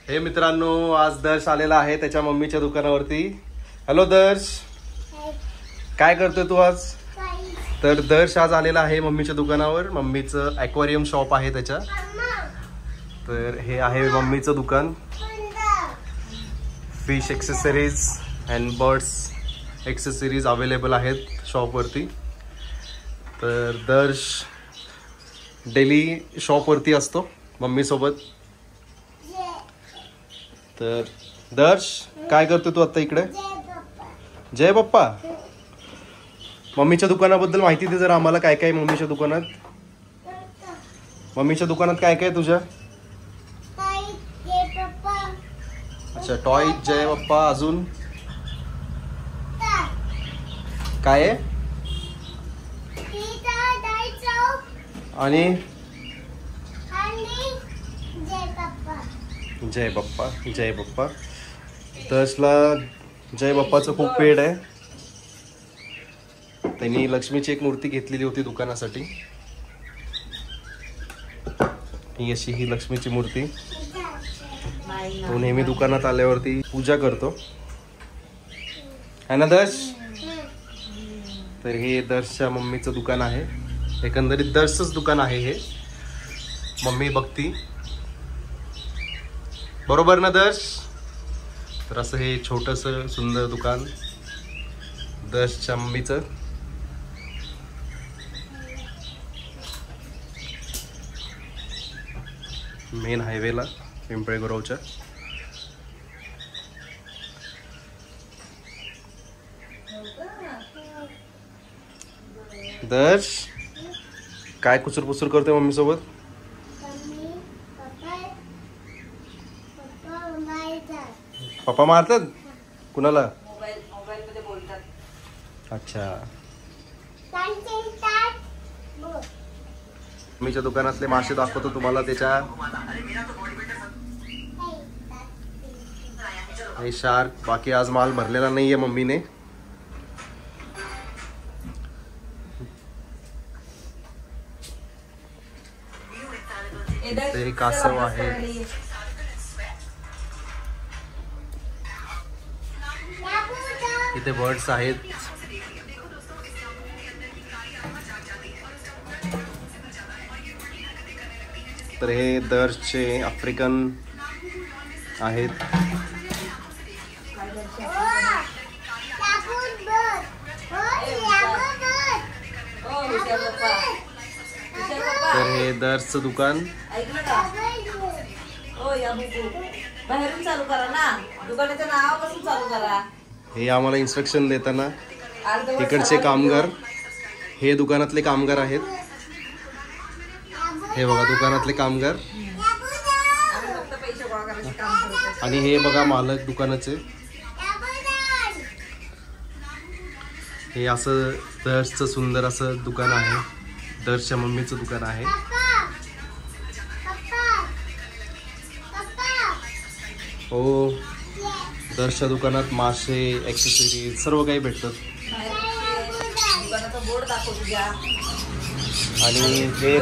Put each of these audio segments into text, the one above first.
हे मित्रांनो, आज दर्श आलेला आहे त्याच्या मम्मीच्या दुकानावरती. हॅलो दर्श, काय करतोय तू आज? तर दर्श आज आलेला आहे मम्मीच्या दुकानावर. मम्मीचं ॲक्वेरियम शॉप आहे त्याच्या. तर हे आहे मम्मीचं दुकान. Fish accessories and birds accessories available आहेत शॉपवरती. तर दर्श डेली शॉपवरती असतो मम्मीसोबत. तर दर्श, काय करतो तू आता इकडे? जय बाप्पा. मम्मीच्या दुकानाबद्दल माहिती दे जरा आम्हाला. काय काय मम्मीच्या दुकानात? मम्मीच्या दुकानात काय काय तुझ्या? अच्छा, टॉय जय बाप्पा. अजून काय आहे? आणि जय बाप्पा. जय बाप्पा. दर्शला जय बाप्पाचं खूप पेड आहे. त्यांनी लक्ष्मीची एक मूर्ती घेतलेली होती दुकानासाठी. ही अशी ही लक्ष्मीची मूर्ती तो नेहमी दुकानात आल्यावरती पूजा करतो, है ना दर्श? तर हे दर्शच्या मम्मीचं दुकान आहे. एकंदरीत दर्शच दुकान आहे हे. मम्मी बघती बरोबर ना दर्श? तर असं हे छोटंसं सुंदर दुकान दर्शच्या मम्मीचं. मेन हायवेला पिंपळे गुरवच्या. दर्श काय कुसूर पुसूर करतोय मम्मी सोबत? पप्पा मारतात कुणाला? मोबाईल मध्ये बोलतात. अच्छा. मम्मीच्या दुकानातले मासे दाखवतो तुम्हाला. त्याच्या हे शार्क. बाकी आज माल भरलेला नाहीये मम्मीने. ते कासव आहे. इथे बर्ड्स आहेत. तर हे दर्शचे आफ्रिकन आहेत. तर हे दर्शचं दुकान. बाहेरून चालू करा ना, दुकानाचं नावापासून चालू करा. हे आम्हाला इन्स्ट्रक्शन देताना तिकडचे कामगार, हे दुकानातले कामगार आहेत. हे बघा दुकानातले कामगार. आणि हे बघा मालक दुकानाचे. हे असं दर्शचं सुंदर असं दुकान आहे. दर्शच्या मम्मीचं दुकान आहे. हो, दर्शच्या दुकानात मासे, एक्सेसरीज सर्व काही भेटतात. आणि हे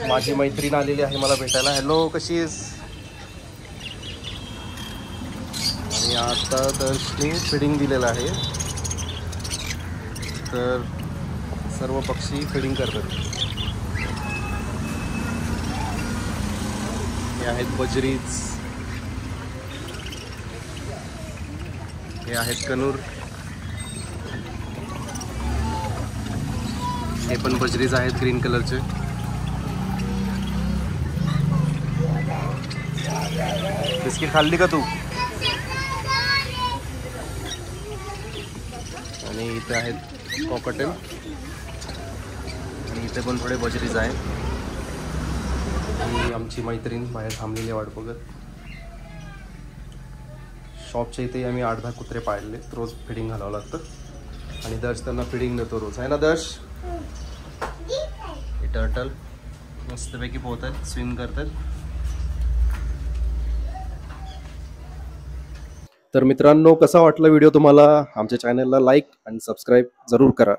माझी मैत्रीण आलेली आहे मला भेटायला. हॅलो, कशी आहेस? आणि आता दर्शने फिडिंग दिलेलं आहे. तर सर्व पक्षी फिडिंग करतात. हे आहेत बजरीज. हे आहेत कनूर. हे पण बजरीज आहेत ग्रीन कलरचे. बिस्किट खाल्ली का तू? आणि इथे आहेत कॉकटेल. आणि इथे पण थोडे बजरीज आहेत. ही आमची मैत्रीण बाहेर थांबलेली वाट बघत. शॉपच्या इथे आम्ही 8-10 कुत्रे पाळले. रोज फिडिंग घालावं लागतं. आणि दर्श त्यांना फिडिंग देतो रोज, आहे ना दर्श? हे टर्टल मस्तपैकी पोहतात, स्विम करतात. तर मित्रांनो, कसा वाटला व्हिडिओ तुम्हाला? आमच्या चॅनलला लाईक आणि सबस्क्राईब जरूर करा.